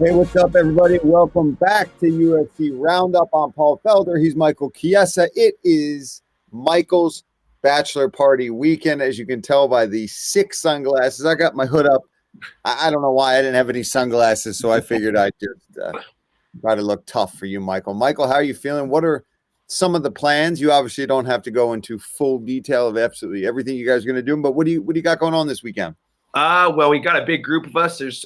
Hey, what's up, everybody? Welcome back to UFC Round-Up. I'm Paul Felder. He's Michael Chiesa. It is Michael's bachelor party weekend, as you can tell by the 6 sunglasses. I got my hood up. I don't know why I didn't have any sunglasses, so I figured I'd just try to look tough for you, Michael. Michael, how are you feeling? What are some of the plans? You obviously don't have to go into full detail of absolutely everything you guys are going to do, but what do you got going on this weekend? Well, we got a big group of us. There's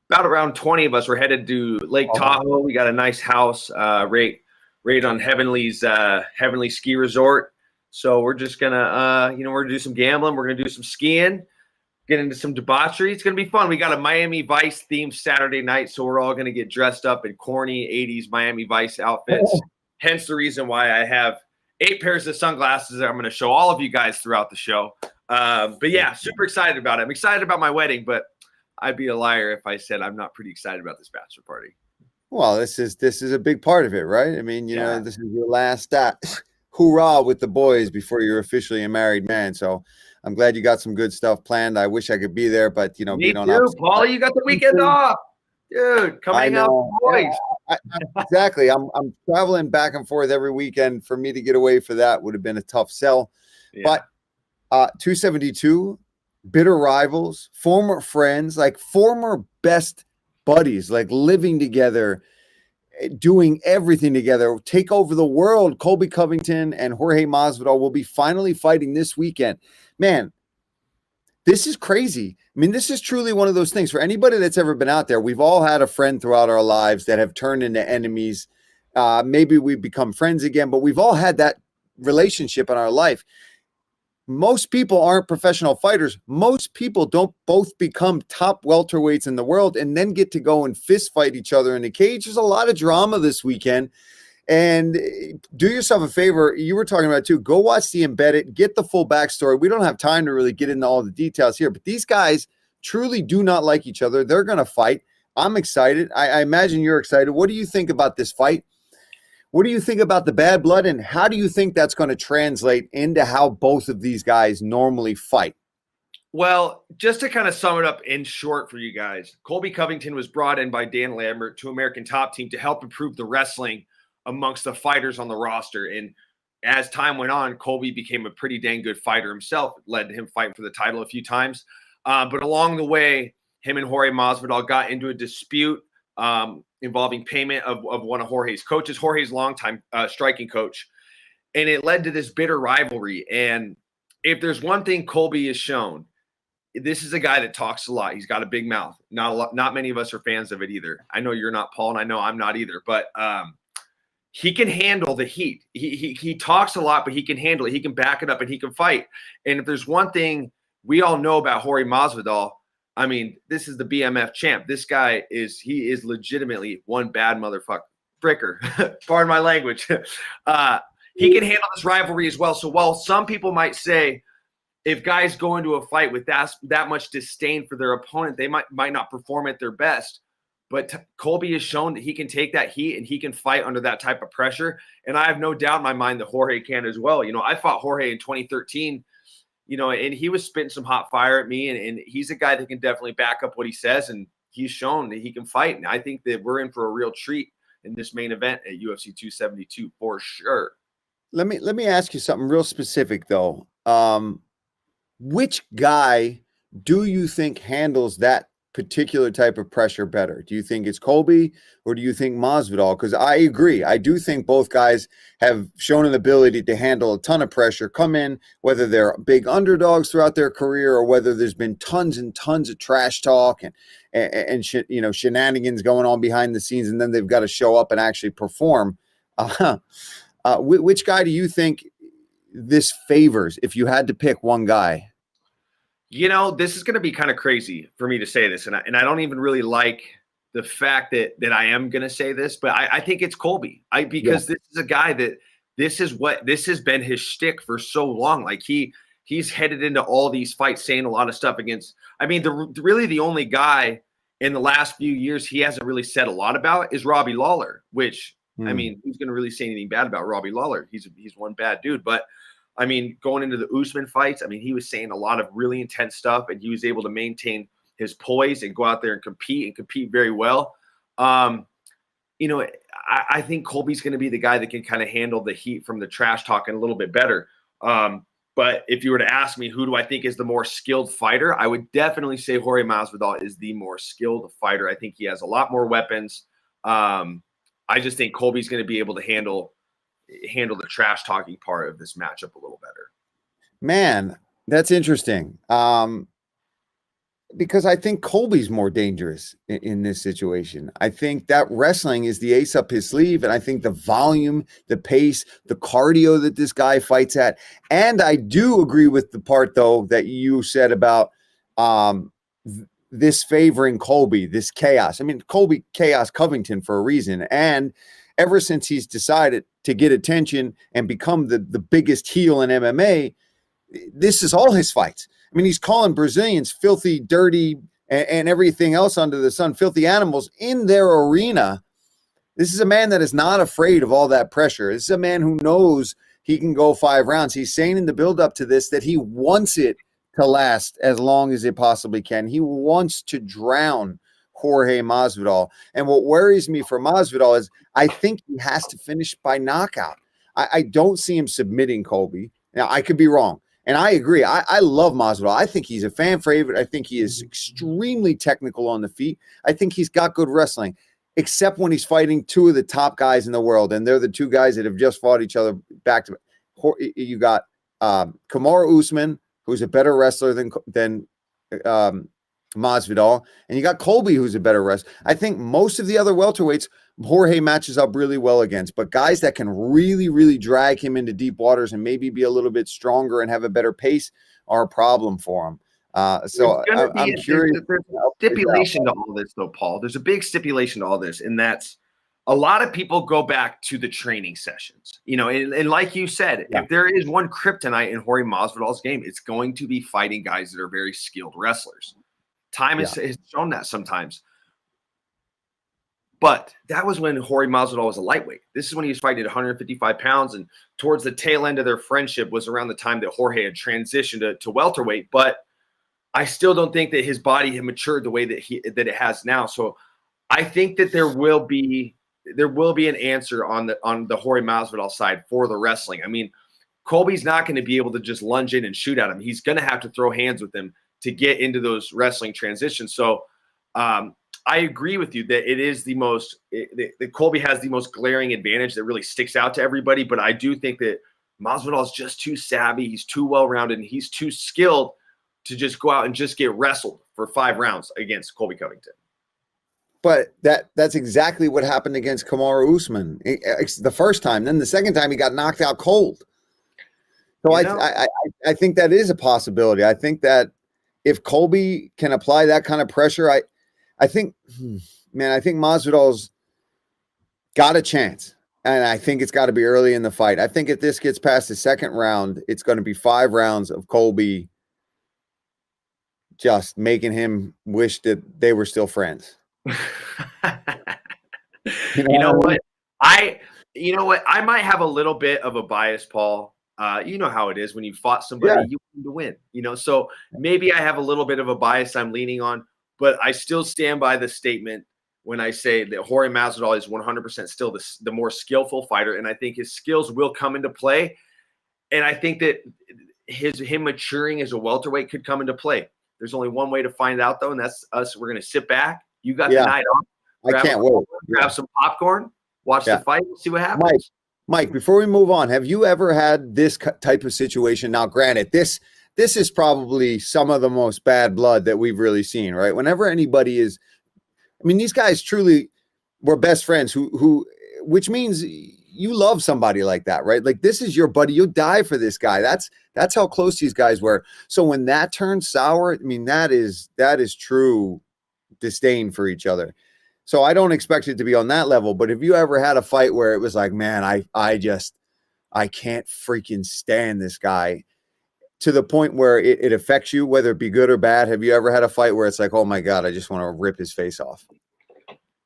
about around 20 of us. We're headed to Lake Tahoe. We got a nice house right on Heavenly's Heavenly Ski Resort. So we're just gonna we're gonna do some gambling. We're gonna do some skiing, get into some debauchery. It's gonna be fun. We got a Miami Vice themed Saturday night, so we're all gonna get dressed up in corny 80s Miami Vice outfits. Hence the reason why I have 8 pairs of sunglasses that I'm gonna show all of you guys throughout the show. But yeah, super excited about it. I'm excited about my wedding, but I'd be a liar if I said I'm not pretty excited about this bachelor party. Well, this is a big part of it, right? I mean, you know, this is your last hoorah with the boys before you're officially a married man. So I'm glad you got some good stuff planned. I wish I could be there, but you know, me too, Paulie. You got the weekend off, dude. Come hang out with the boys. Exactly. I'm traveling back and forth every weekend. For me to get away for that would have been a tough sell. Yeah. But 272. Bitter rivals, former friends, like former best buddies, like living together, doing everything together, take over the world. Colby Covington and Jorge Masvidal will be finally fighting this weekend. Man, this is crazy. I mean, this is truly one of those things for anybody that's ever been out there. We've all had a friend throughout our lives that have turned into enemies. Maybe we become friends again, but we've all had that relationship in our life. Most people aren't professional fighters. Most people don't both become top welterweights in the world and then get to go and fist fight each other in the cage. There's a lot of drama this weekend. And do yourself a favor. You were talking about it too. Go watch the Embedded. Get the full backstory. We don't have time to really get into all the details here, but these guys truly do not like each other. They're going to fight. I'm excited. I imagine you're excited. What do you think about this fight? What do you think about the bad blood, and how do you think that's going to translate into how both of these guys normally fight? Well, just to kind of sum it up in short for you guys, Colby Covington was brought in by Dan Lambert to American Top Team to help improve the wrestling amongst the fighters on the roster. And as time went on, Colby became a pretty dang good fighter himself. It led to him fighting for the title a few times. But along the way, him and Jorge Masvidal got into a dispute involving payment of one of Jorge's coaches, Jorge's longtime striking coach. And it led to this bitter rivalry. And if there's one thing Colby has shown, this is a guy that talks a lot. He's got a big mouth. Not many of us are fans of it either. I know you're not, Paul, and I know I'm not either. But he can handle the heat. He talks a lot, but he can handle it. He can back it up, and he can fight. And if there's one thing we all know about Jorge Masvidal, I mean, this is the BMF champ. This guy is legitimately one bad motherfucker. Bricker. Pardon my language. He can handle this rivalry as well. So while some people might say if guys go into a fight with that much disdain for their opponent, they might not perform at their best. But Colby has shown that he can take that heat and he can fight under that type of pressure. And I have no doubt in my mind that Jorge can as well. You know, I fought Jorge in 2013. You know, and he was spitting some hot fire at me, and he's a guy that can definitely back up what he says, and he's shown that he can fight. And I think that we're in for a real treat in this main event at UFC 272 for sure. Let me ask you something real specific though. Which guy do you think handles that particular type of pressure better? Do you think it's Colby or do you think Masvidal? Because I agree. I do think both guys have shown an ability to handle a ton of pressure, come in, whether they're big underdogs throughout their career or whether there's been tons and tons of trash talk and shenanigans going on behind the scenes, and then they've got to show up and actually perform. Which guy do you think this favors if you had to pick one guy? You know, this is going to be kind of crazy for me to say this, and I don't even really like the fact that I am going to say this, but I think it's Colby. Because this is a guy that this has been his shtick for so long. Like he's headed into all these fights saying a lot of stuff against. I mean, really the only guy in the last few years he hasn't really said a lot about is Robbie Lawler. Which I mean, who's going to really say anything bad about Robbie Lawler? He's one bad dude, but. I mean, going into the Usman fights, I mean, he was saying a lot of really intense stuff, and he was able to maintain his poise and go out there and compete very well. You know, I think Colby's going to be the guy that can kind of handle the heat from the trash talking a little bit better. But if you were to ask me, who do I think is the more skilled fighter? I would definitely say Jorge Masvidal is the more skilled fighter. I think he has a lot more weapons. I just think Colby's going to be able to handle the trash talking part of this matchup a little better. Man, that's interesting. Because I think Colby's more dangerous in this situation. I think that wrestling is the ace up his sleeve. And I think the volume, the pace, the cardio that this guy fights at. And I do agree with the part, though, that you said about this favoring Colby, this chaos. I mean, Colby chaos Covington for a reason. And ever since he's decided to get attention and become the biggest heel in MMA, this is all his fights. I mean, he's calling Brazilians filthy, dirty, and everything else under the sun, filthy animals in their arena. This is a man that is not afraid of all that pressure. This is a man who knows he can go 5 rounds. He's saying in the build-up to this that he wants it to last as long as it possibly can. He wants to drown Jorge Masvidal. And what worries me for Masvidal is I think he has to finish by knockout. I don't see him submitting Colby. Now, I could be wrong. And I agree. I love Masvidal. I think he's a fan favorite. I think he is extremely technical on the feet. I think he's got good wrestling, except when he's fighting 2 of the top guys in the world. And they're the 2 guys that have just fought each other back to back. You got Kamaru Usman, who's a better wrestler than Masvidal. And you got Colby, who's a better wrestler. I think most of the other welterweights, Jorge matches up really well against, but guys that can really, really drag him into deep waters and maybe be a little bit stronger and have a better pace are a problem for him. So I'm curious. There's a stipulation to all this, though, Paul. There's a big stipulation to all this, and that's a lot of people go back to the training sessions. You know, and like you said, if there is one kryptonite in Jorge Masvidal's game, it's going to be fighting guys that are very skilled wrestlers. Time has shown that sometimes. But that was when Jorge Masvidal was a lightweight. This is when he was fighting at 155 pounds, and towards the tail end of their friendship was around the time that Jorge had transitioned to welterweight. But I still don't think that his body had matured the way that it has now. So I think that there will be an answer on the Jorge Masvidal side for the wrestling. I mean, Colby's not going to be able to just lunge in and shoot at him. He's going to have to throw hands with him to get into those wrestling transitions. So I agree with you that it is that Colby has the most glaring advantage that really sticks out to everybody. But I do think that Masvidal is just too savvy. He's too well-rounded, and he's too skilled to just go out and just get wrestled for 5 rounds against Colby Covington. But that's exactly what happened against Kamaru Usman the first time. Then the second time he got knocked out cold. So I think that is a possibility. I think that if Colby can apply that kind of pressure, I think Masvidal's got a chance. And I think it's got to be early in the fight. I think if this gets past the second round, it's going to be 5 rounds of Colby just making him wish that they were still friends. You know what? I might have a little bit of a bias, Paul. You know how it is when you fought somebody, you want to win, you know, so maybe I have a little bit of a bias I'm leaning on, but I still stand by the statement when I say that Jorge Masvidal is 100% still the more skillful fighter. And I think his skills will come into play. And I think that him maturing as a welterweight could come into play. There's only one way to find out, though, and that's us. We're going to sit back. You got the night off. I can't wait. Grab some popcorn, watch the fight, and see what happens. Mike, before we move on, have you ever had this type of situation? Now, granted, this is probably some of the most bad blood that we've really seen, right? Whenever anybody is, I mean, these guys truly were best friends which means you love somebody like that, right? Like, this is your buddy. You'll die for this guy. That's how close these guys were. So when that turns sour, I mean, that is true disdain for each other. So I don't expect it to be on that level, but have you ever had a fight where it was like, man, I can't freaking stand this guy, to the point where it affects you, whether it be good or bad? Have you ever had a fight where it's like, oh my God, I just want to rip his face off?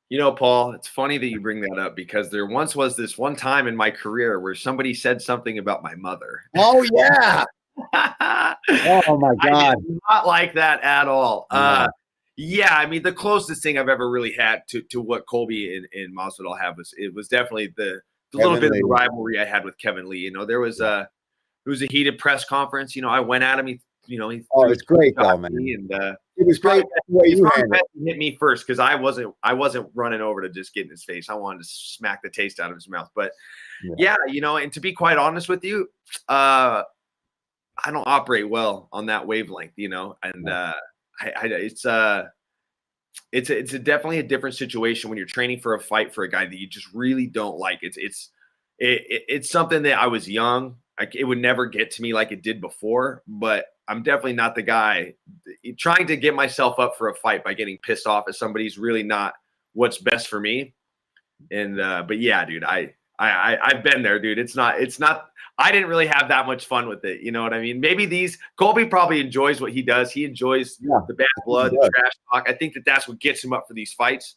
You know, Paul, it's funny that you bring that up, because there once was this one time in my career where somebody said something about my mother. Oh yeah. Oh my God. I did not like that at all. Yeah, I mean, the closest thing I've ever really had to what Colby and Masvidal have was definitely the little bit of the rivalry I had with Kevin Lee. You know, there was it was a heated press conference. You know, I went at him. He it's great though, man. And it was great the way you hit me first because I wasn't running over to just get in his face. I wanted to smack the taste out of his mouth. But yeah, you know, and to be quite honest with you, I don't operate well on that wavelength, you know, and it's definitely a different situation when you're training for a fight for a guy that you just really don't like. It's something that I was young. It would never get to me like it did before, but I'm definitely not the guy trying to get myself up for a fight by getting pissed off at somebody's really not what's best for me. And, but yeah, dude, I've been there, dude. It's not, I didn't really have that much fun with it. You know what I mean? Maybe Colby probably enjoys what he does. He enjoys the bad blood, the trash talk. I think that's what gets him up for these fights.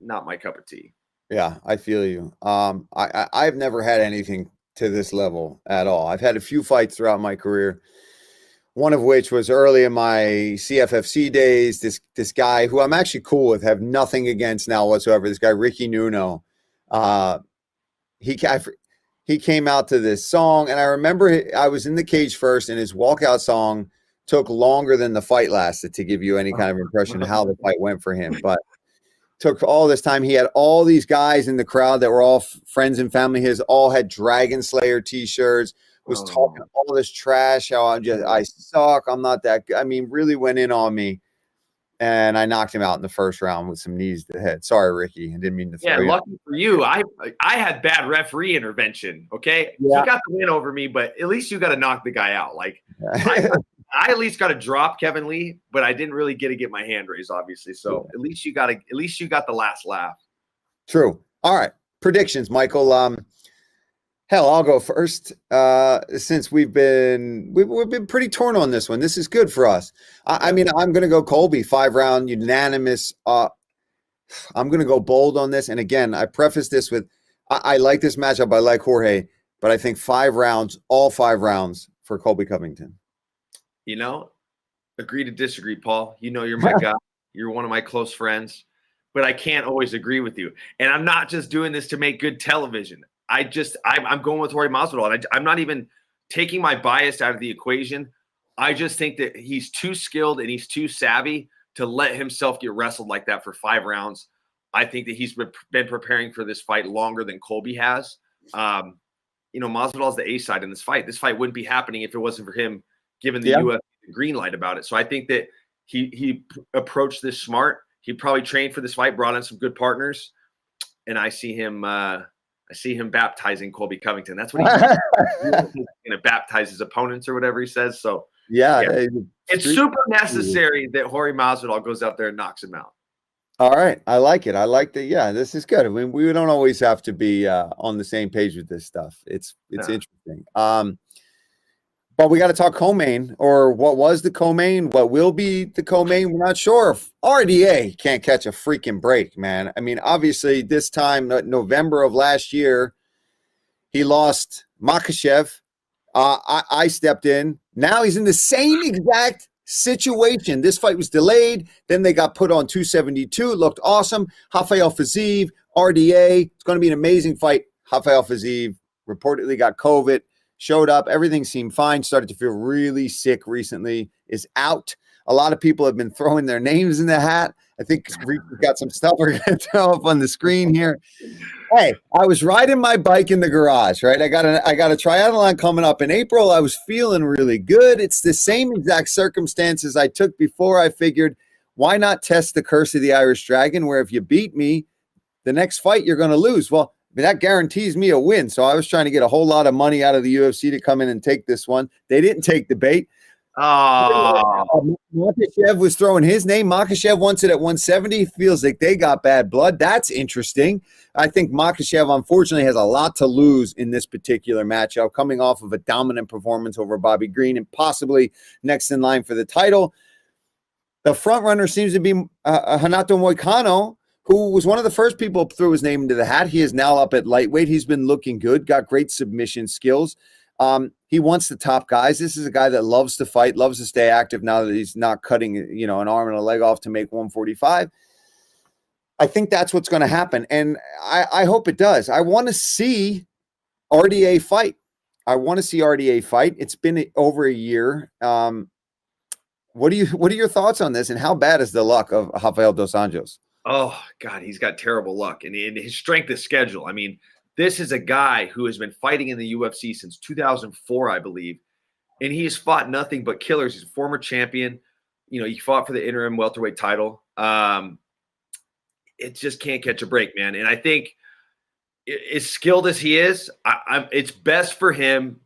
Not my cup of tea. Yeah, I feel you. I've never had anything to this level at all. I've had a few fights throughout my career. One of which was early in my CFFC days. This guy who I'm actually cool with, have nothing against now whatsoever. This guy Ricky Nuno. He came out to this song, and I remember I was in the cage first, and his walkout song took longer than the fight lasted to give you any kind of impression of how the fight went for him. But took all this time. He had all these guys in the crowd that were all friends and family. His all had Dragon Slayer t-shirts. Was talking all this trash, how I suck, I'm not that good. I mean, really went in on me, and I knocked him out in the first round with some knees to the head. Sorry, Ricky, I didn't mean to throw you. Lucky for you, I had bad referee intervention, okay? Yeah. You got the win over me, but at least you got to knock the guy out. Like, I at least got to drop Kevin Lee, but I didn't really get my hand raised, obviously. So at least you got the last laugh. True. All right, predictions, Michael. Hell, I'll go first. Since we've been pretty torn on this one. This is good for us. I mean, I'm going to go Colby 5-round unanimous. I'm going to go bold on this. And again, I preface this with I like this matchup. I like Jorge, but I think 5 rounds, all 5 rounds for Colby Covington. You know, agree to disagree, Paul. You know, you're my guy. You're one of my close friends, but I can't always agree with you. And I'm not just doing this to make good television. I'm going with Jorge Masvidal, and I'm not even taking my bias out of the equation. I just think that he's too skilled and he's too savvy to let himself get wrestled like that for 5 rounds. I think that he's been preparing for this fight longer than Colby has. You know, Masvidal's the A side in this fight. This fight wouldn't be happening if it wasn't for him giving the UFC the green light about it. So I think that he approached this smart. He probably trained for this fight, brought in some good partners, and I see him baptizing Colby Covington. That's what he's going to baptize his opponents or whatever he says. So yeah. It's super necessary that Jorge Masvidal goes out there and knocks him out. All right. I like it. I like that. Yeah, this is good. I mean, we don't always have to be on the same page with this stuff. It's interesting. But we got to talk co-main, or what was the co-main, what will be the co-main. We're not sure if RDA can't catch a freaking break, man. I mean, obviously this time, November of last year, he lost Makhachev. I stepped in. Now he's in the same exact situation. This fight was delayed. Then they got put on 272. It looked awesome. Rafael Fiziev, RDA. It's going to be an amazing fight. Rafael Fiziev reportedly got COVID. Showed up. Everything seemed fine. Started to feel really sick recently. Is out. A lot of people have been throwing their names in the hat. I think we've got some stuff we're going to throw up on the screen here. Hey, I was riding my bike in the garage, right? I got a triathlon coming up in April. I was feeling really good. It's the same exact circumstances I took before. I figured, why not test the curse of the Irish Dragon, where if you beat me, the next fight you're going to lose. Well, that guarantees me a win. So I was trying to get a whole lot of money out of the UFC to come in and take this one. They didn't take the bait. Makhachev was throwing his name. Makhachev wants it at 170. Feels like they got bad blood. That's interesting. I think Makhachev, unfortunately, has a lot to lose in this particular matchup, coming off of a dominant performance over Bobby Green and possibly next in line for the title. The front runner seems to be Renato Moicano, who was one of the first people who threw his name into the hat. He is now up at lightweight. He's been looking good, got great submission skills. He wants the top guys. This is a guy that loves to fight, loves to stay active now that he's not cutting, an arm and a leg off to make 145. I think that's what's going to happen. And I hope it does. I want to see RDA fight. It's been over a year. What are your thoughts on this, and how bad is the luck of Rafael dos Anjos? Oh God, he's got terrible luck, and his strength of schedule. I mean, this is a guy who has been fighting in the UFC since 2004, I believe, and he's fought nothing but killers. He's a former champion. He fought for the interim welterweight title. It just can't catch a break, man. And I think, as skilled as he is, it's best for him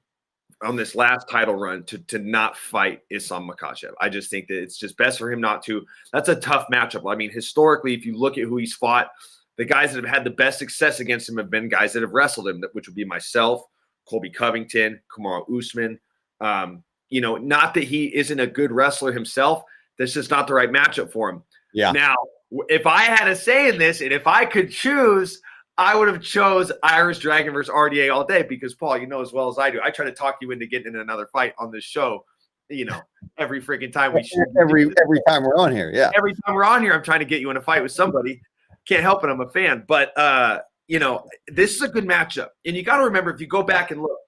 on this last title run to not fight Islam Makhachev. I just think that it's just best for him not to. That's a tough matchup. I mean, historically, if you look at who he's fought, the guys that have had the best success against him have been guys that have wrestled him, which would be myself, Colby Covington, Kamaru Usman. Not that he isn't a good wrestler himself. That's just not the right matchup for him. Yeah. Now, if I had a say in this, and if I could choose, I would have chose Irish Dragon versus RDA all day, because, Paul, you know as well as I do, I try to talk you into getting in another fight on this show, every freaking time we shoot. Every time we're on here, yeah. Every time we're on here, I'm trying to get you in a fight with somebody. Can't help it, I'm a fan. But, this is a good matchup. And you got to remember, if you go back and look,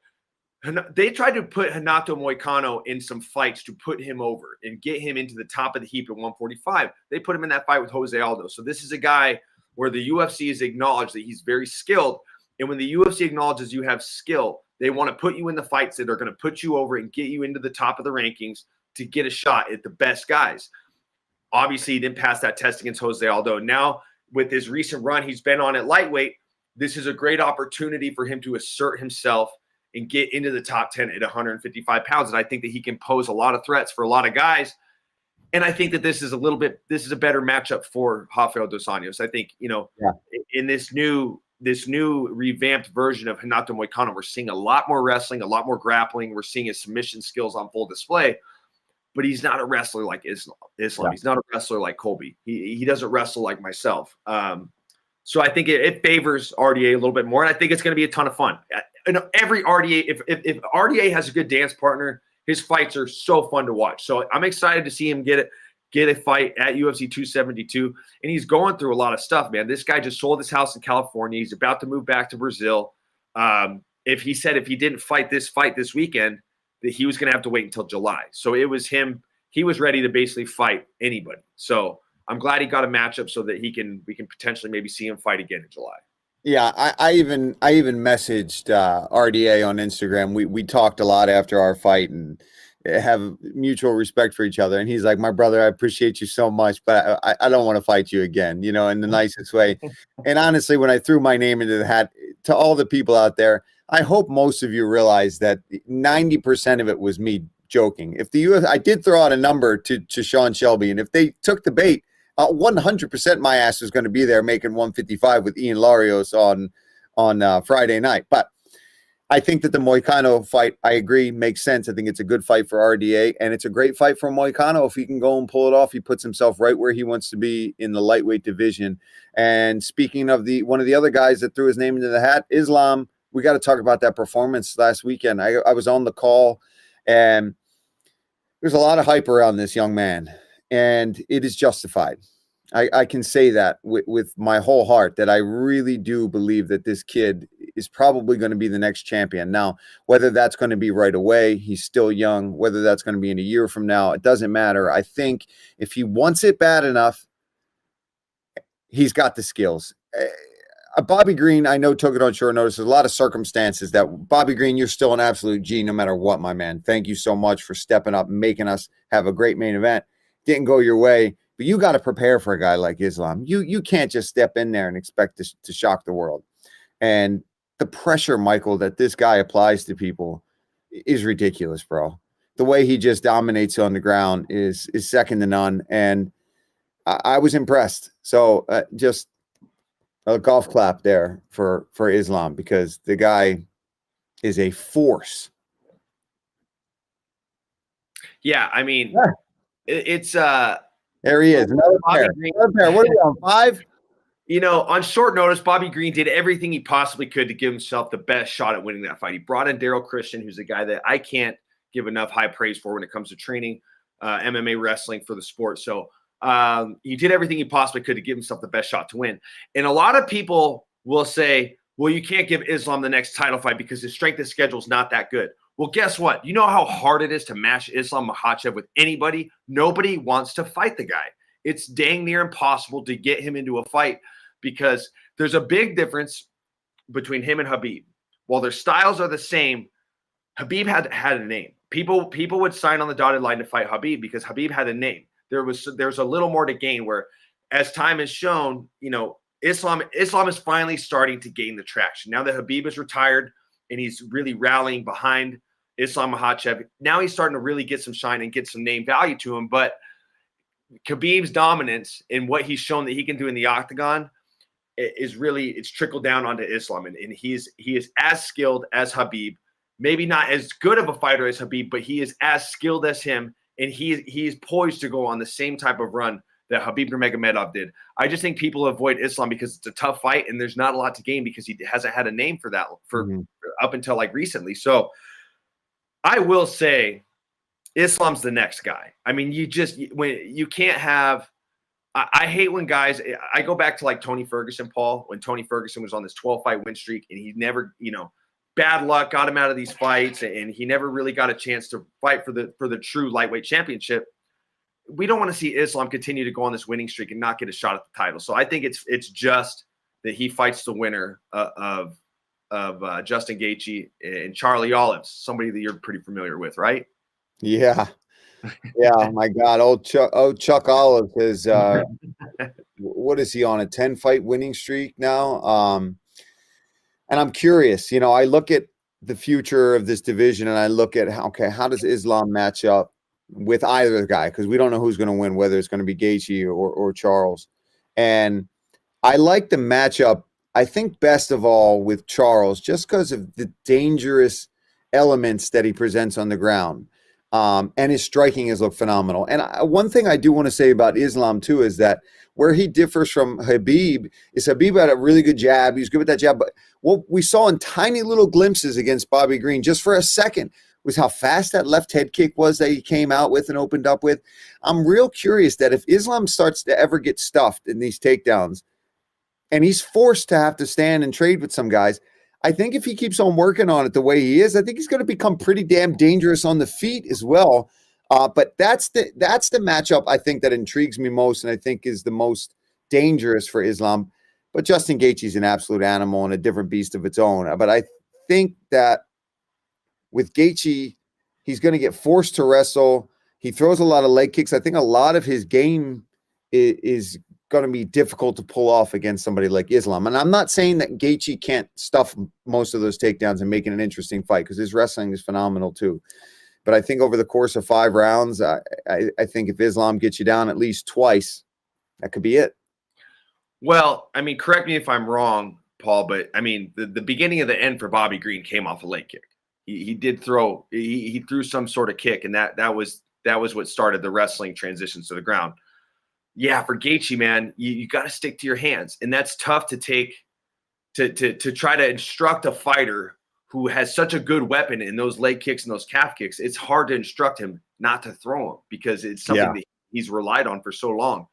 they tried to put Renato Moicano in some fights to put him over and get him into the top of the heap at 145. They put him in that fight with Jose Aldo. So this is a guy where the UFC has acknowledged that he's very skilled. And when the UFC acknowledges you have skill, they want to put you in the fights that are going to put you over and get you into the top of the rankings to get a shot at the best guys. Obviously, he didn't pass that test against Jose Aldo. Now, with his recent run he's been on at lightweight, this is a great opportunity for him to assert himself and get into the top 10 at 155 pounds. And I think that he can pose a lot of threats for a lot of guys. And I think that this is a better matchup for Rafael dos Anjos. I think, in this new revamped version of Renato Moicano, we're seeing a lot more wrestling, a lot more grappling. We're seeing his submission skills on full display, but he's not a wrestler like Islam. Yeah. He's not a wrestler like Colby. He doesn't wrestle like myself. So I think it favors RDA a little bit more. And I think it's going to be a ton of fun. Every RDA, if RDA has a good dance partner, his fights are so fun to watch. So I'm excited to see him get a fight at UFC 272. And he's going through a lot of stuff, man. This guy just sold his house in California. He's about to move back to Brazil. If he didn't fight this weekend, that he was going to have to wait until July. So it was him. He was ready to basically fight anybody. So I'm glad he got a matchup so that we can potentially maybe see him fight again in July. Yeah, I even messaged RDA on Instagram. We talked a lot after our fight and have mutual respect for each other. And he's like, my brother, I appreciate you so much, but I don't want to fight you again, in the nicest way. And honestly, when I threw my name into the hat, to all the people out there, I hope most of you realize that 90% of it was me joking. I did throw out a number to Sean Shelby, and if they took the bait, 100% my ass was going to be there making 155 with Ian Larios on Friday night. But I think that the Moicano fight, I agree, makes sense. I think it's a good fight for RDA, and it's a great fight for Moicano. If he can go and pull it off, he puts himself right where he wants to be in the lightweight division. And speaking of one of the other guys that threw his name into the hat, Islam, we got to talk about that performance last weekend. I was on the call, and there's a lot of hype around this young man, and it is justified. I can say that with my whole heart, that I really do believe that this kid is probably going to be the next champion. Now, whether that's going to be right away, he's still young, whether that's going to be in a year from now, it doesn't matter. I think if he wants it bad enough, he's got the skills. Bobby Green, I know, took it on short notice. There's a lot of circumstances that Bobby Green, you're still an absolute G no matter what, my man. Thank you so much for stepping up and making us have a great main event. Didn't go your way, but you got to prepare for a guy like Islam. You can't just step in there and expect to shock the world. And the pressure, Michael, that this guy applies to people is ridiculous, bro. The way he just dominates on the ground is second to none. And I was impressed. So just a golf clap there for Islam, because the guy is a force. Yeah, I mean, it's there he is. Another pair. What are we on, 5? You know, on short notice, Bobby Green did everything he possibly could to give himself the best shot at winning that fight. He brought in Daryl Christian, who's a guy that I can't give enough high praise for when it comes to training MMA wrestling for the sport. So he did everything he possibly could to give himself the best shot to win. And a lot of people will say, well, you can't give Islam the next title fight because his strength of schedule is not that good. Well, guess what? You know how hard it is to match Islam Makhachev with anybody? Nobody wants to fight the guy. It's dang near impossible to get him into a fight because there's a big difference between him and Khabib. While their styles are the same, Khabib had a name. People would sign on the dotted line to fight Khabib because Khabib had a name. There's a little more to gain where, as time has shown, you know, Islam is finally starting to gain the traction. Now that Khabib is retired and he's really rallying behind Islam Makhachev, now he's starting to really get some shine and get some name value to him. But Khabib's dominance in what he's shown that he can do in the octagon is really, it's trickled down onto Islam. And he is as skilled as Khabib, maybe not as good of a fighter as Khabib, but he is as skilled as him. And he is poised to go on the same type of run that Khabib Nurmagomedov did. I just think people avoid Islam because it's a tough fight and there's not a lot to gain because he hasn't had a name for that for up until like recently. So I will say Islam's the next guy. I mean, you can't have, I hate when guys, I go back to like Tony Ferguson, Paul, when Tony Ferguson was on this 12-fight win streak and he never, you know, bad luck got him out of these fights and he never really got a chance to fight for the true lightweight championship. We don't want to see Islam continue to go on this winning streak and not get a shot at the title. So I think it's just that he fights the winner of Justin Gaethje and Charlie Olives, somebody that you're pretty familiar with, right? Yeah. Yeah, my God. Chuck Olives is what is he on, a 10-fight winning streak now? And I'm curious, you know, I look at the future of this division and I look at how does Islam match up with either guy, because we don't know who's going to win, whether it's going to be Gaethje or Charles. And I like the matchup, I think, best of all with Charles, just because of the dangerous elements that he presents on the ground. And his striking has looked phenomenal. And one thing I do want to say about Islam, too, is that where he differs from Khabib is Khabib had a really good jab. He was good with that jab. But what we saw in tiny little glimpses against Bobby Green, just for a second, was how fast that left head kick was that he came out with and opened up with. I'm real curious that if Islam starts to ever get stuffed in these takedowns and he's forced to have to stand and trade with some guys, I think if he keeps on working on it the way he is, I think he's going to become pretty damn dangerous on the feet as well. But that's the matchup I think that intrigues me most and I think is the most dangerous for Islam. But Justin Gaethje's an absolute animal and a different beast of its own. But I think that with Gaethje, he's going to get forced to wrestle. He throws a lot of leg kicks. I think a lot of his game is going to be difficult to pull off against somebody like Islam. And I'm not saying that Gaethje can't stuff most of those takedowns and make it an interesting fight, because his wrestling is phenomenal too. But I think over the course of 5 rounds, I think if Islam gets you down at least twice, that could be it. Well, I mean, correct me if I'm wrong, Paul, but I mean, the beginning of the end for Bobby Green came off a leg kick. He did throw, he threw some sort of kick, and that was what started the wrestling transitions to the ground. Yeah, for Gaethje, man, you got to stick to your hands, and that's tough to take to try to instruct a fighter who has such a good weapon in those leg kicks and those calf kicks. It's hard to instruct him not to throw them because it's something that he's relied on for so long.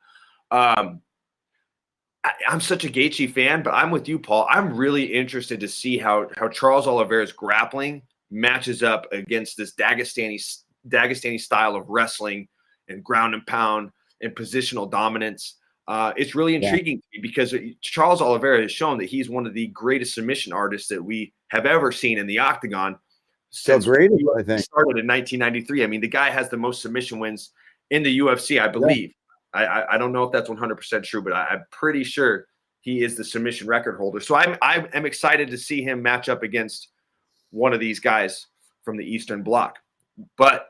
I'm such a Gaethje fan, but I'm with you, Paul. I'm really interested to see how Charles Oliveira's grappling matches up against this Dagestani style of wrestling and ground and pound and positional dominance. It's really intriguing to me because Charles Oliveira has shown that he's one of the greatest submission artists that we have ever seen in the octagon. Since I think started in 1993. I mean, the guy has the most submission wins in the UFC, I believe. Yeah. I don't know if that's 100% true, but I'm pretty sure he is the submission record holder. So I'm excited to see him match up against one of these guys from the Eastern Bloc. But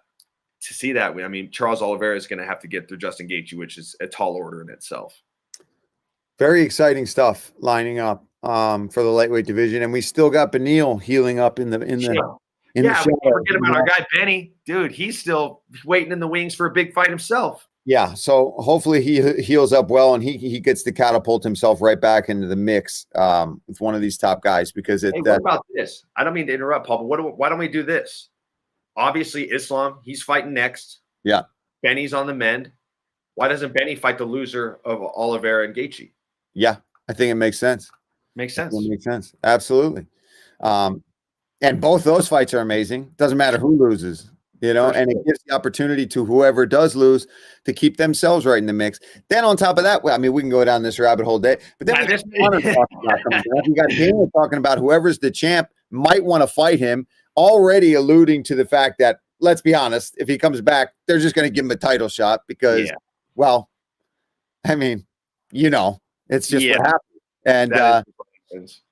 to see that, I mean, Charles Oliveira is going to have to get through Justin Gaethje, which is a tall order in itself. Very exciting stuff lining up for the lightweight division, and we still got Beneil healing up in the forget about our guy Benny, dude. He's still waiting in the wings for a big fight himself. Yeah, so hopefully he heals up well and he gets to catapult himself right back into the mix with one of these top guys because Hey, what about this? I don't mean to interrupt, Paul, but why don't we do this? Obviously, Islam, he's fighting next. Yeah. Benny's on the mend. Why doesn't Benny fight the loser of Oliveira and Gaethje? Yeah, I think it makes sense. Makes sense. It makes sense. Absolutely. And both those fights are amazing. Doesn't matter who loses. And it gives the opportunity to whoever does lose to keep themselves right in the mix. Then on top of that, I mean, we can go down this rabbit hole day, but then we got Dana talking about whoever's the champ might want to fight him, already alluding to the fact that, let's be honest, if he comes back, they're just going to give him a title shot because, well, I mean, it's just what happens.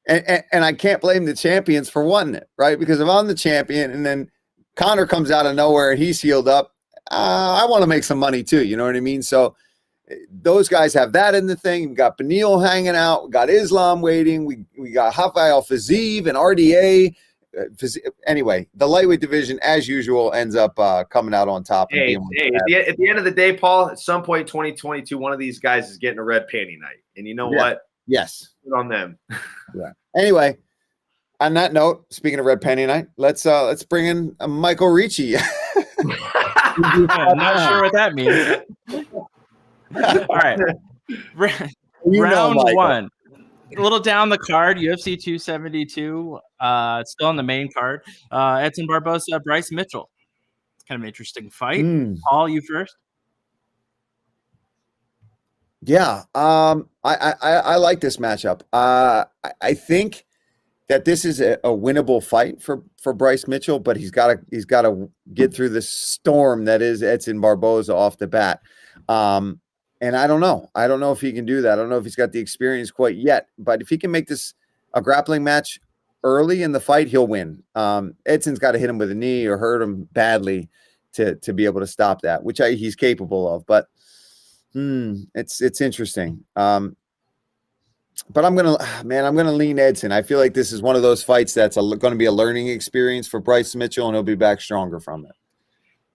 And I can't blame the champions for wanting it, right? Because if I'm the champion and then Conor comes out of nowhere and he's healed up, I want to make some money too. You know what I mean? So those guys have that in the thing. We got Beneil hanging out. We got Islam waiting. We got Rafael Fiziev and RDA. Anyway, the lightweight division, as usual, ends up coming out on top. Hey, at the end of the day, Paul, at some point in 2022, one of these guys is getting a red panty night. And you know what? Yes. Good on them. Yeah. Anyway, on that note, speaking of red panty night, let's bring in Michael Ricci. I'm not sure what that means. All right. Round one. A little down the card, UFC 272. Still on the main card. Edson Barboza, Bryce Mitchell. It's kind of an interesting fight. Paul, you first. Yeah, I like this matchup. I think that this is a winnable fight for Bryce Mitchell, but he's got to get through the storm that is Edson Barboza off the bat. And I don't know if he can do that. I don't know if he's got the experience quite yet, but if he can make this a grappling match early in the fight, he'll win. Edson's got to hit him with a knee or hurt him badly to be able to stop that, which he's capable of. But it's interesting. But I'm gonna lean Edson. I feel like this is one of those fights that's going to be a learning experience for Bryce Mitchell, and he'll be back stronger from it.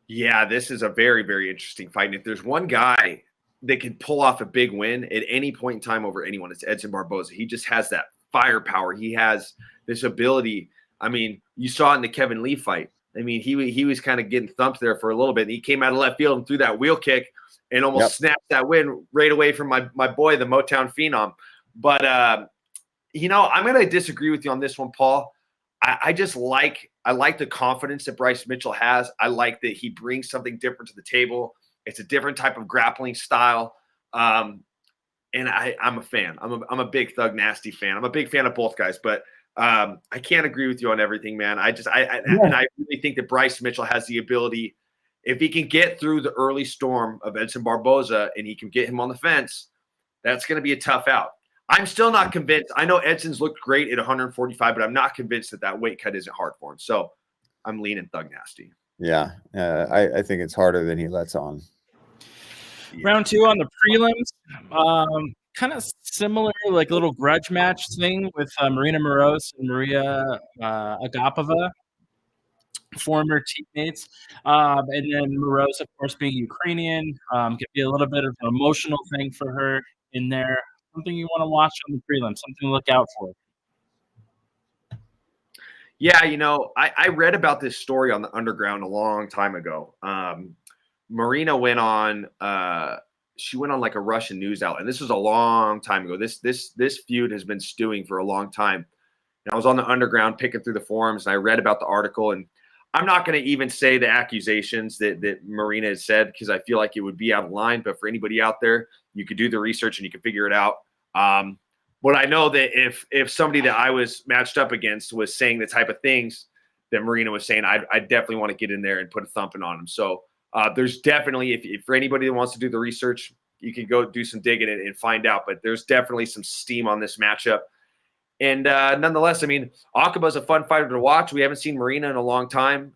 Yeah, this is a very, very interesting fight. And if there's one guy that can pull off a big win at any point in time over anyone, it's Edson Barboza. He just has that firepower. He has this ability. I mean, you saw it in the Kevin Lee fight. I mean, he was kind of getting thumped there for a little bit. And he came out of left field and threw that wheel kick and almost snapped that win right away from my boy, the Motown Phenom. But, I'm going to disagree with you on this one, Paul. I like the confidence that Bryce Mitchell has. I like that he brings something different to the table. It's a different type of grappling style. And I'm a fan. I'm a big Thug Nasty fan. I'm a big fan of both guys, but I can't agree with you on everything, man. And I really think that Bryce Mitchell has the ability, if he can get through the early storm of Edson Barboza and he can get him on the fence, that's going to be a tough out. I'm still not convinced. I know Edson's looked great at 145, but I'm not convinced that weight cut isn't hard for him. So I'm leaning Thug Nasty. Yeah, I think it's harder than he lets on. Round two on the prelims. Kind of similar, like a little grudge match thing with Marina Moroz and Maria Agapova, former teammates. And then Moroz, of course, being Ukrainian, could be a little bit of an emotional thing for her in there. Something you want to watch on the prelim, something to look out for. Yeah, I read about this story on the Underground a long time ago. Marina went on like a Russian news outlet, and this was a long time ago. This feud has been stewing for a long time. And I was on the Underground picking through the forums, and I read about the article, and I'm not going to even say the accusations that Marina has said because I feel like it would be out of line. But for anybody out there, you could do the research and you can figure it out. But I know that if somebody that I was matched up against was saying the type of things that Marina was saying, I definitely want to get in there and put a thumping on him. So there's definitely, if for anybody that wants to do the research, you can go do some digging and find out. But there's definitely some steam on this matchup. And nonetheless, I mean, Akaba's a fun fighter to watch. We haven't seen Marina in a long time.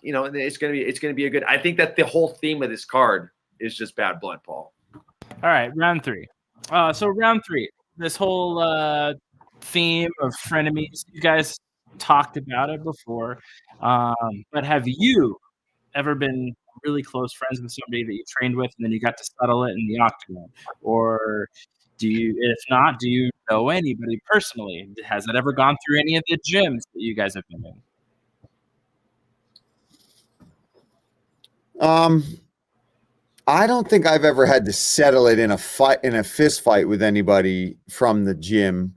It's gonna be a good. I think that the whole theme of this card is just bad blood, Paul. All right, round three. So round three, this whole theme of frenemies. You guys talked about it before, but have you ever been really close friends with somebody that you trained with, and then you got to settle it in the octagon? Or if not, do you know anybody personally? Has it ever gone through any of the gyms that you guys have been in? I don't think I've ever had to settle it in a fist fight with anybody from the gym,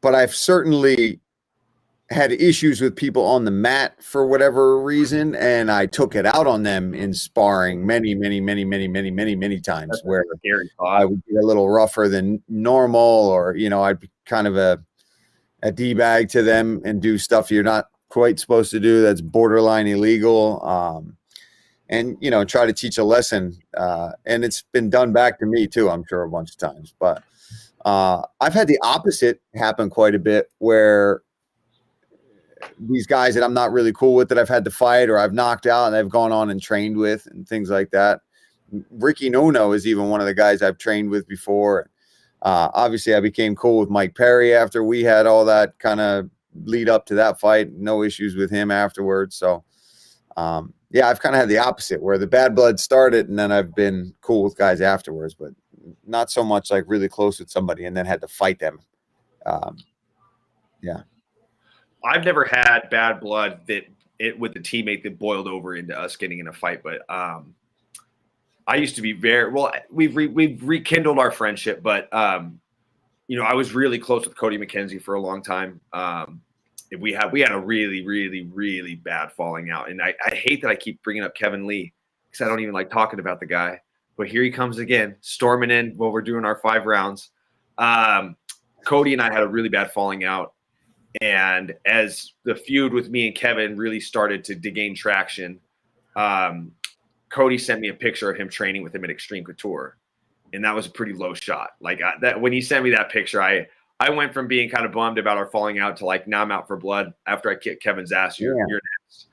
but I've certainly had issues with people on the mat for whatever reason, and I took it out on them in sparring many times, where I would be a little rougher than normal, or I'd be kind of a D-bag to them and do stuff you're not quite supposed to do that's borderline illegal, and try to teach a lesson, and it's been done back to me too, I'm sure, a bunch of times. But I've had the opposite happen quite a bit, where these guys that I'm not really cool with, that I've had to fight or I've knocked out and I've gone on and trained with and things like that. Ricky Nono is even one of the guys I've trained with before. Obviously, I became cool with Mike Perry after we had all that kind of lead up to that fight. No issues with him afterwards. So, yeah, I've kind of had the opposite, where the bad blood started and then I've been cool with guys afterwards, but not so much like really close with somebody and then had to fight them. Yeah. I've never had bad blood with the teammate that boiled over into us getting in a fight, but I used to be we've rekindled our friendship, but I was really close with Cody McKenzie for a long time. We had a really bad falling out, and I hate that I keep bringing up Kevin Lee, because I don't even like talking about the guy, but here he comes again, storming in while we're doing our 5 rounds. Cody and I had a really bad falling out. And as the feud with me and Kevin really started to gain traction, Cody sent me a picture of him training with him at Extreme Couture, and that was a pretty low shot. Like that, when he sent me that picture, I went from being kind of bummed about our falling out to like, now I'm out for blood after I kicked Kevin's ass. You're next.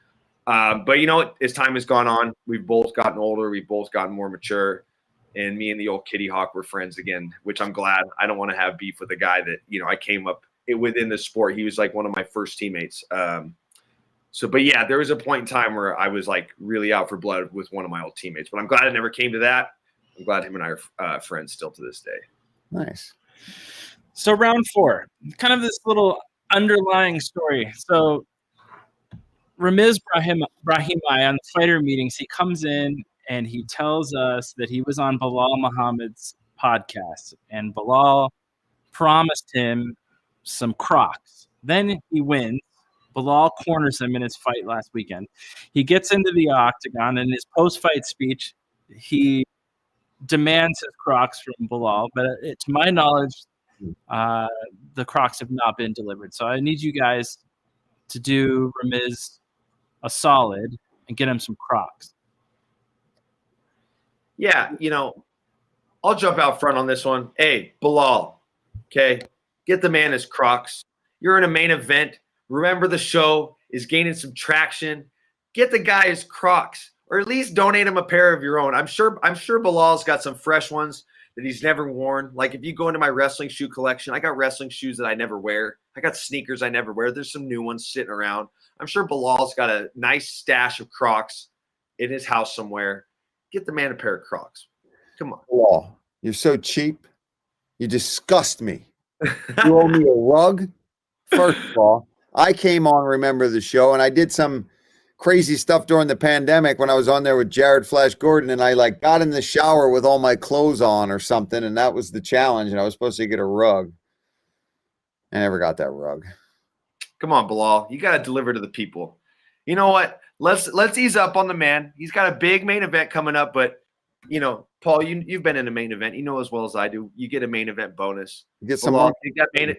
But as time has gone on, we've both gotten older, we've both gotten more mature, and me and the old Kitty Hawk were friends again, which I'm glad. I don't want to have beef with a guy that I came up within the sport. He was like one of my first teammates. But yeah, there was a point in time where I was like really out for blood with one of my old teammates, but I'm glad it never came to that. I'm glad him and I are friends still to this day. Nice. So round 4, kind of this little underlying story. So Ramiz Brahimai on the fighter meetings, he comes in and he tells us that he was on Belal Muhammad's podcast, and Belal promised him some Crocs. Then he wins. Belal corners him in his fight last weekend. He gets into the octagon, and in his post-fight speech, he demands his Crocs from Belal. But to my knowledge, the Crocs have not been delivered. So I need you guys to do Ramiz a solid and get him some Crocs. Yeah, I'll jump out front on this one. Hey, Belal, okay? Get the man his Crocs. You're in a main event. Remember, the show is gaining some traction. Get the guy his Crocs, or at least donate him a pair of your own. I'm sure Belal's got some fresh ones that he's never worn. Like, if you go into my wrestling shoe collection, I got wrestling shoes that I never wear. I got sneakers I never wear. There's some new ones sitting around. I'm sure Belal's got a nice stash of Crocs in his house somewhere. Get the man a pair of Crocs. Come on. Belal, you're so cheap. You disgust me. You owe me a rug. First of all, I came on Remember the Show, and I did some crazy stuff during the pandemic when I was on there with Jared Flash Gordon, and I got in the shower with all my clothes on or something, and that was the challenge, and I was supposed to get a rug. I never got that rug. Come on, Belal. You got to deliver to the people. You know what? Let's ease up on the man. He's got a big main event coming up, but Paul, you've been in a main event. You know as well as I do. You get a main event bonus. Get some Belal,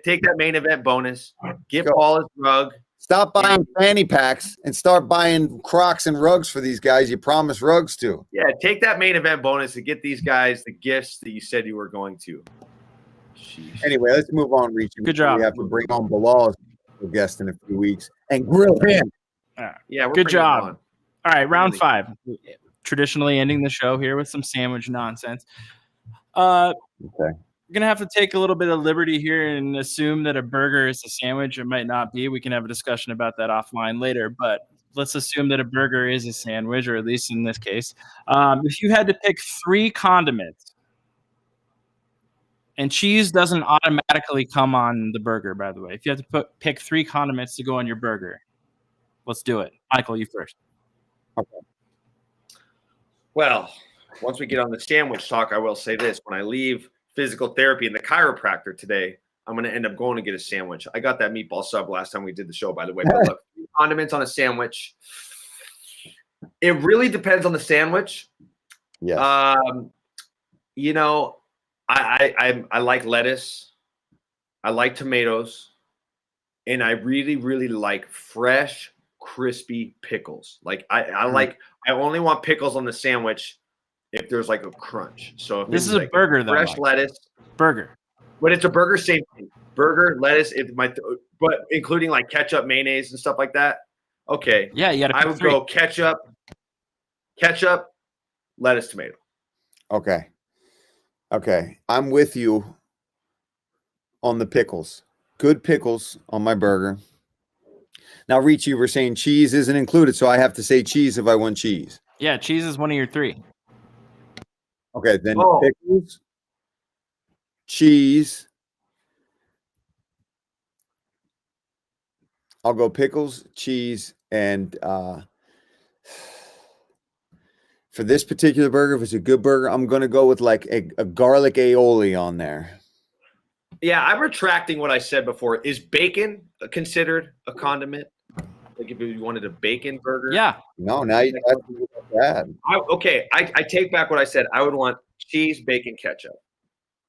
take that main event bonus. Get Paul his rug. Stop buying fanny packs and start buying Crocs and rugs for these guys you promised rugs to. Yeah, take that main event bonus and get these guys the gifts that you said you were going to. Jeez. Anyway, let's move on, Richie. Good job. We have to bring on Belal as a guest in a few weeks and grill him. Yeah, good job. All right, round 5. Traditionally ending the show here with some sandwich nonsense. Okay. We're going to have to take a little bit of liberty here and assume that a burger is a sandwich. It might not be. We can have a discussion about that offline later. But let's assume that a burger is a sandwich, or at least in this case. If you had to pick 3 condiments, and cheese doesn't automatically come on the burger, by the way. If you have to pick 3 condiments to go on your burger, let's do it. Michael, you first. Okay. Well, once we get on the sandwich talk, I will say this. When I leave physical therapy and the chiropractor today, I'm going to end up going to get a sandwich. I got that meatball sub last time we did the show, by the way. But look, condiments on a sandwich. It really depends on the sandwich. Yeah. You know, I like lettuce. I like tomatoes. And I really, really like fresh, crispy pickles. Like I only want pickles on the sandwich if there's like a crunch. So if this is like a burger, though. Fresh lettuce. Burger. But it's a burger, same thing. Burger, lettuce, but including like ketchup, mayonnaise, and stuff like that. Okay. Yeah, you got to. I would go ketchup, lettuce, tomato. Okay. I'm with you on the pickles. Good pickles on my burger. Now, Reach, you were saying cheese isn't included, so I have to say cheese if I want cheese. Yeah, cheese is one of your 3. Okay, then pickles, cheese. I'll go pickles, cheese, and for this particular burger, if it's a good burger, I'm going to go with like a garlic aioli on there. Yeah, I'm retracting what I said before. Is bacon considered a condiment? Like if you wanted a bacon burger? Yeah. No, now you have to do that. I take back what I said. I would want cheese, bacon, ketchup.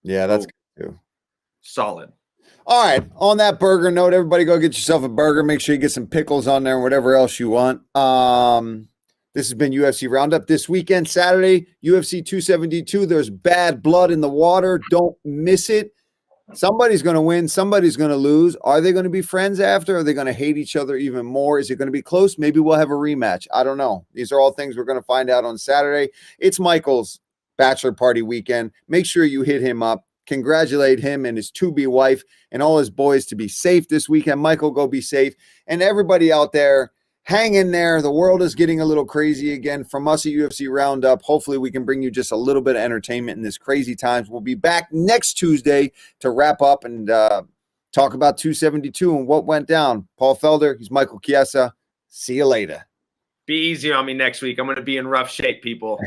Yeah, that's good too. Solid. All right. On that burger note, everybody go get yourself a burger. Make sure you get some pickles on there and whatever else you want. This has been UFC Roundup this weekend, Saturday, UFC 272. There's bad blood in the water. Don't miss it. Somebody's going to win. Somebody's going to lose. Are they going to be friends after? Are they going to hate each other even more? Is it going to be close? Maybe we'll have a rematch. I don't know. These are all things we're going to find out on Saturday. It's Michael's bachelor party weekend. Make sure you hit him up. Congratulate him and his to-be wife and all his boys to be safe this weekend. Michael, go be safe. And everybody out there, hang in there. The world is getting a little crazy again. From us at UFC Roundup, hopefully we can bring you just a little bit of entertainment in this crazy times. We'll be back next Tuesday to wrap up and talk about 272 and what went down. Paul Felder, he's Michael Chiesa. See you later. Be easy on me next week. I'm going to be in rough shape, people.